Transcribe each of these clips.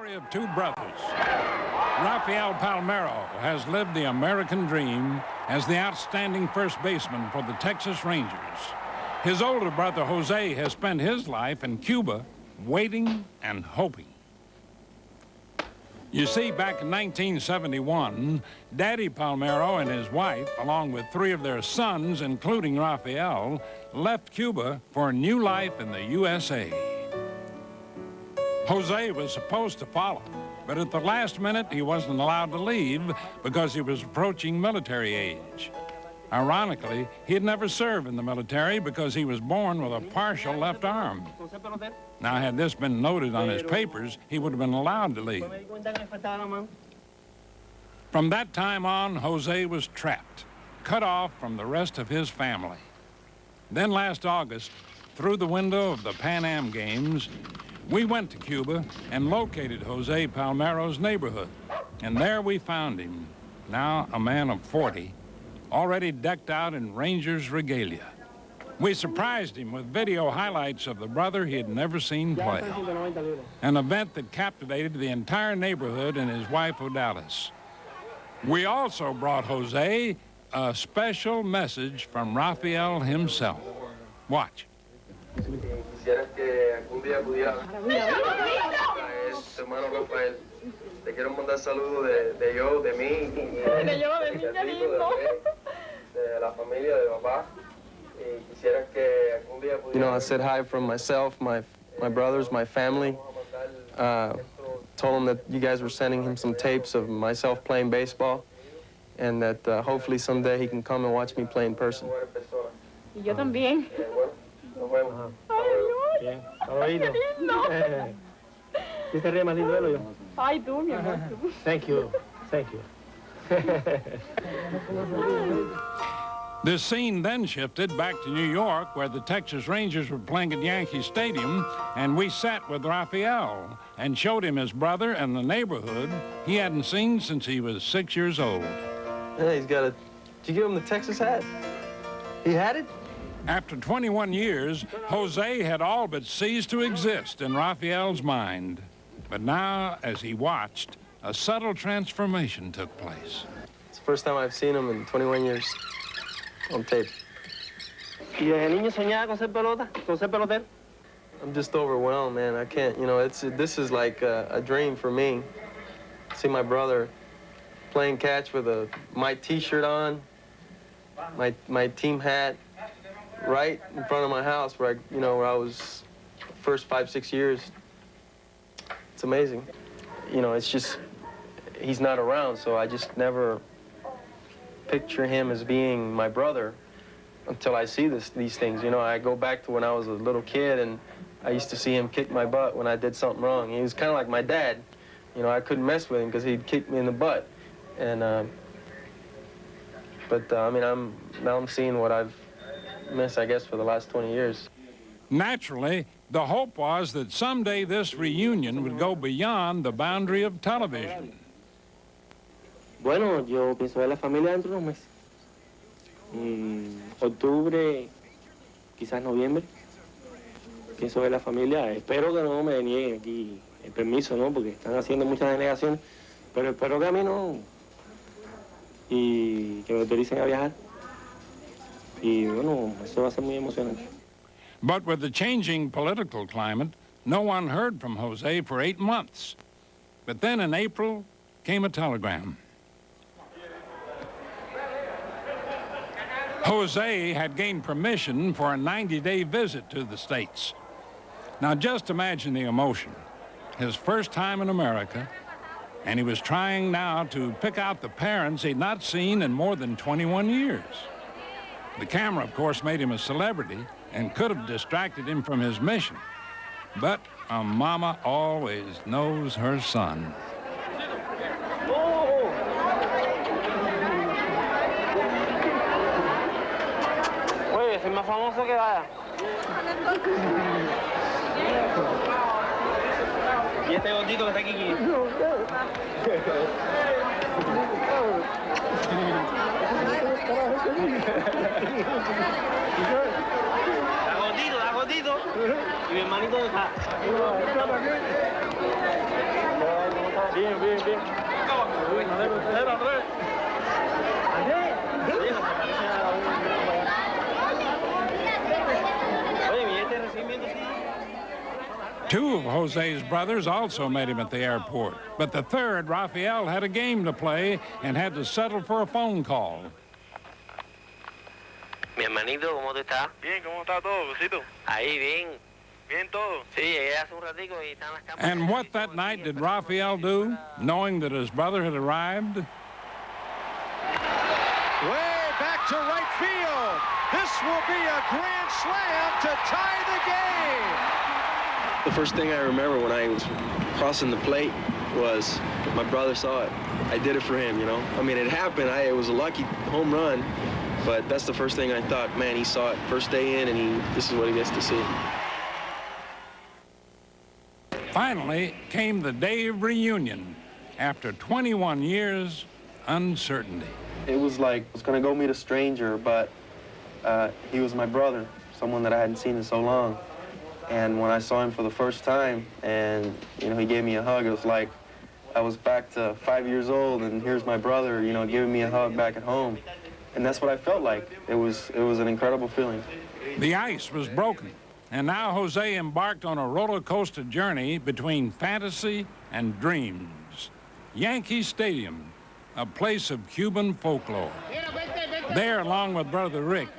story of two brothers. Rafael Palmeiro has lived the American dream as the outstanding first baseman for the Texas Rangers. His older brother, Jose, has spent his life in Cuba waiting and hoping. You see, back in 1971, Daddy Palmeiro and his wife, along with three of their sons, including Rafael, left Cuba for a new life in the USA. Jose was supposed to follow, but at the last minute, he wasn't allowed to leave because he was approaching military age. Ironically, he had never served in the military because he was born with a partial left arm. Now, had this been noted on his papers, he would have been allowed to leave. From that time on, Jose was trapped, cut off from the rest of his family. Then last August, through the window of the Pan Am Games, we went to Cuba and located Jose Palmeiro's neighborhood. And there we found him, now a man of 40, already decked out in Rangers regalia. We surprised him with video highlights of the brother he had never seen play, an event that captivated the entire neighborhood and his wife, Odalis. We also brought Jose a special message from Rafael himself. Watch. Quisiera que algún día pudiera hermano Rafael. Te quiero mandar saludos de yo, de mí, de la familia, de papá. Quisiera que algún día pudiera. You know, I said hi from myself, my brothers, my family. Told him that you guys were sending him some tapes of myself playing baseball, and that hopefully someday he can come and watch me play in person. Y yo también. Nos vemos. Bien. Qué lindo. ¿Quién se ríe más lindo de él o yo? Ay, tú, mi amor, tú. Thank you. Thank you. This scene then shifted back to New York, where the Texas Rangers were playing at Yankee Stadium, and we sat with Rafael and showed him his brother and the neighborhood he hadn't seen since he was 6 years old. Yeah, he's got a... Did you give him the Texas hat? He had it? After 21 years, Jose had all but ceased to exist in Rafael's mind. But now, as he watched, a subtle transformation took place. It's the first time I've seen him in 21 years on tape. ¿Y desde niño soñaba con ser pelota? ¿Con ser pelotero? I'm just overwhelmed, man. I can't, you know, this is like a dream for me. See my brother playing catch with my T-shirt on, my team hat, right in front of my house where I was first 5, 6 years. It's amazing. You know, it's just, he's not around, so I just never picture him as being my brother until I see these things. You know, I go back to when I was a little kid and I used to see him kick my butt when I did something wrong. He was kind of like my dad. You know, I couldn't mess with him because he'd kick me in the butt. And, I mean, now I'm seeing what I've missed, I guess, for the last 20 years. Naturally, the hope was that someday this reunion would go beyond the boundary of television. Bueno, yo pienso ver la familia dentro de unos meses. Octubre, quizás noviembre. Pienso ver la familia. Espero que no me denieguen aquí el permiso, ¿no? Porque están haciendo muchas denegaciones. Pero espero que a mí no. Y que me autoricen a viajar. Y bueno, eso va a ser muy emocionante. But with the changing political climate, no one heard from Jose for 8 months. But then in April came a telegram. Jose had gained permission for a 90-day visit to the States. Now just imagine the emotion. His first time in America, and he was trying now to pick out the parents he'd not seen in more than 21 years. The camera, of course, made him a celebrity and could have distracted him from his mission. But a mama always knows her son. Oye, soy más famoso que vaya. ¿Y este gordito que está aquí? Da gordito. Y mi hermanito de acá. Bien, bien, bien. Two of Jose's brothers also met him at the airport, but the third, Rafael, had a game to play and had to settle for a phone call. Mi hermanito, ¿cómo te estás? Bien, ¿cómo está todo, Cosito? Ahí, bien. Bien todo. Sí, llegué hace un ratico y están las cámaras. And what that night did Rafael do, knowing that his brother had arrived? Way back to right field. This will be a grand slam to tie the game. The first thing I remember when I was crossing the plate was my brother saw it. I did it for him, you know. I mean, it happened. It was a lucky home run, but that's the first thing I thought, man, he saw it first day in, and this is what he gets to see. Finally came the day of reunion. After 21 years, uncertainty. It was like I was going to go meet a stranger, but he was my brother, someone that I hadn't seen in so long. And when I saw him for the first time, and you know, he gave me a hug, it was like I was back to 5 years old, and here's my brother, you know, giving me a hug back at home. And that's what I felt like. It was an incredible feeling. The ice was broken, and now Jose embarked on a roller coaster journey between fantasy and dreams. Yankee Stadium, a place of Cuban folklore. There, along with brother Rick,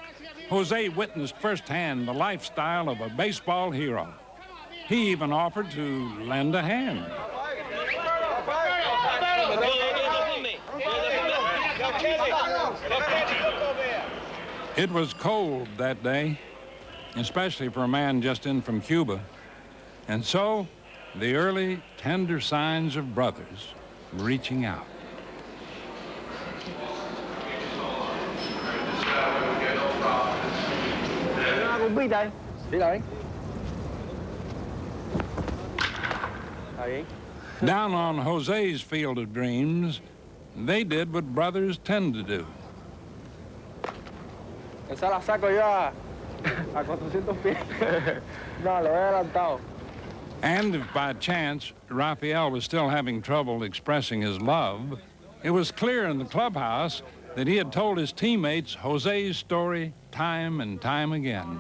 Jose witnessed firsthand the lifestyle of a baseball hero. He even offered to lend a hand. It was cold that day, especially for a man just in from Cuba. And so, the early, tender signs of brothers reaching out. Down on Jose's field of dreams, they did what brothers tend to do. Esa la saco yo a 400 pies. No, lo he adelantado. And if by chance Rafael was still having trouble expressing his love, it was clear in the clubhouse that he had told his teammates Jose's story time and time again.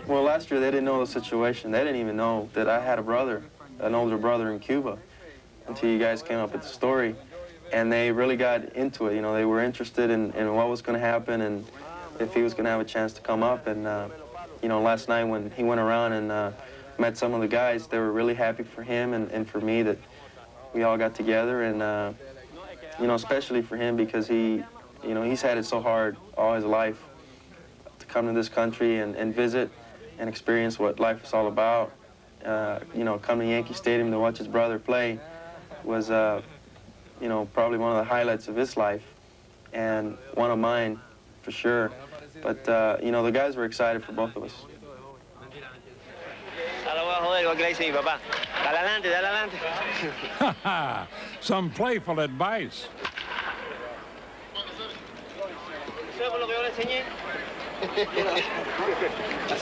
Well, last year they didn't know the situation. They didn't even know that I had a brother, an older brother in Cuba, until you guys came up with the story. And they really got into it. You know, they were interested in what was going to happen and if he was going to have a chance to come up. And, you know, last night when he went around and met some of the guys, they were really happy for him and for me that we all got together. And, you know, especially for him because he, you know, he's had it so hard all his life to come to this country and visit and experience what life is all about. You know, come to Yankee Stadium to watch his brother play was, you know, probably one of the highlights of his life, and one of mine, for sure. But, you know, the guys were excited for both of us. Some playful advice.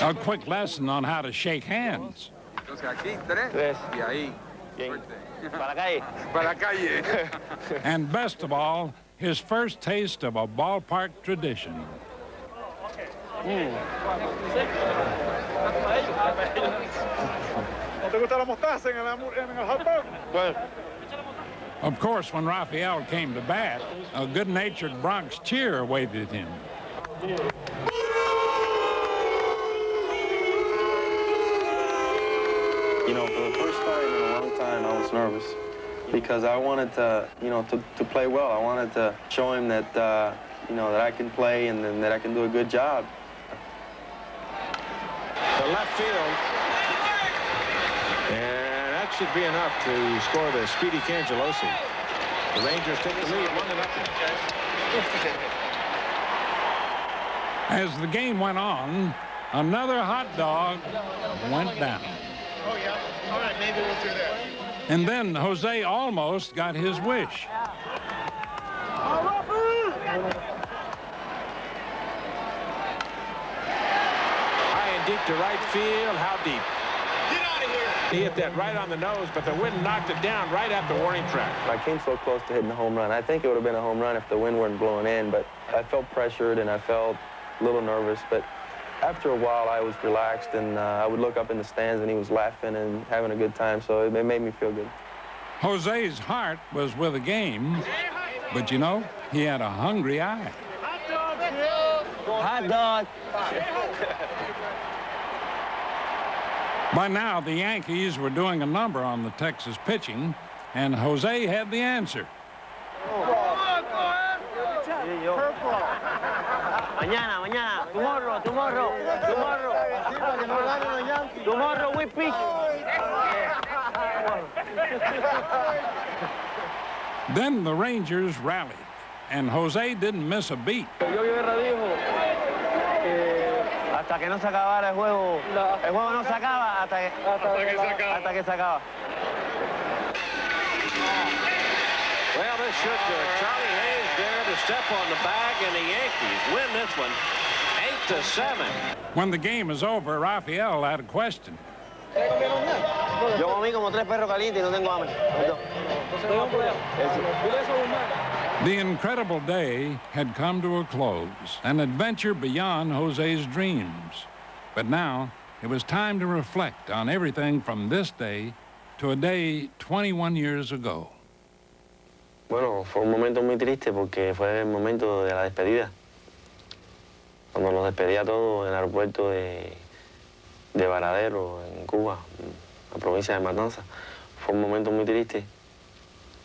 A quick lesson on how to shake hands. And best of all, his first taste of a ballpark tradition. Of course, when Rafael came to bat, a good-natured Bronx cheer awaited him. You know, for the first time in a long time, I was nervous because I wanted to, you know, to play well. I wanted to show him that, you know, that I can play and that I can do a good job. The left field. And that should be enough to score the speedy Cangelosi. The Rangers take the lead 1-0. As the game went on, another hot dog went down. Oh, yeah. All right, maybe we'll do that. And then Jose almost got his wish. High and deep to right field. How deep? Get out of here. He hit that right on the nose, but the wind knocked it down right at the warning track. I came so close to hitting the home run. I think it would have been a home run if the wind weren't blowing in, but I felt pressured and I felt a little nervous. But after a while, I was relaxed, and I would look up in the stands, and he was laughing and having a good time, so it made me feel good. Jose's heart was with the game, but you know, he had a hungry eye. Hot dog. By now, the Yankees were doing a number on the Texas pitching, and Jose had the answer. Mañana, tomorrow we pitch. Then the Rangers rallied, and Jose didn't miss a beat. Hasta que no se acabara el juego no se acaba hasta que se acaba. Well, this should Charlie Hayes there to step on the bag, and the Yankees win this one 8-7. When the game is over, Rafael had a question. Yo comí como 3 perros calientes y no tengo hambre. The incredible day had come to a close, an adventure beyond Jose's dreams. But now, it was time to reflect on everything from this day to a day 21 years ago. Bueno, fue un momento muy triste porque fue el momento de la despedida. Cuando nos despedía todos en el aeropuerto de Varadero, en Cuba, la provincia de Matanzas. Fue un momento muy triste.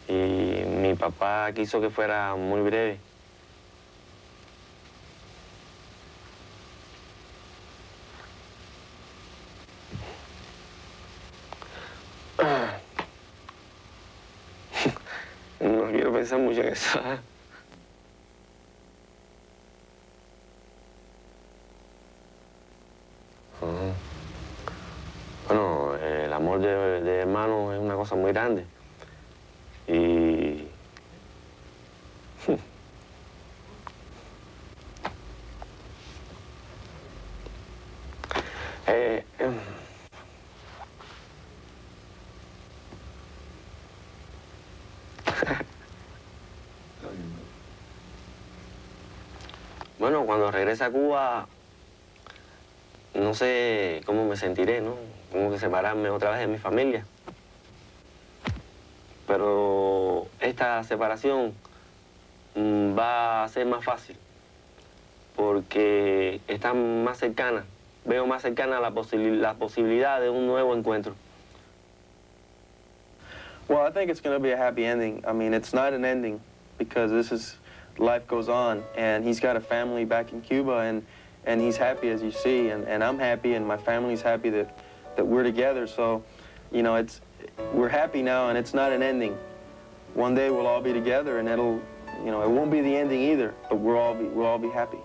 Y mi papá quiso que fuera muy breve. No quiero pensar mucho en eso. Bueno, el amor de hermano es una cosa muy grande. Y bueno, cuando regrese a Cuba, no sé cómo me sentiré, ¿no? Tengo que separarme otra vez de mi familia. Pero esta separación va a ser más fácil porque está más cercana. Veo más cercana la posibilidad de un nuevo encuentro. Well, I think it's going to be a happy ending. I mean, it's not an ending because this is, life goes on, and he's got a family back in Cuba, and he's happy, as you see, and I'm happy, and my family's happy that we're together. So, you know, we're happy now, and it's not an ending. One day we'll all be together, and it'll, you know, it won't be the ending either, but we'll all be happy.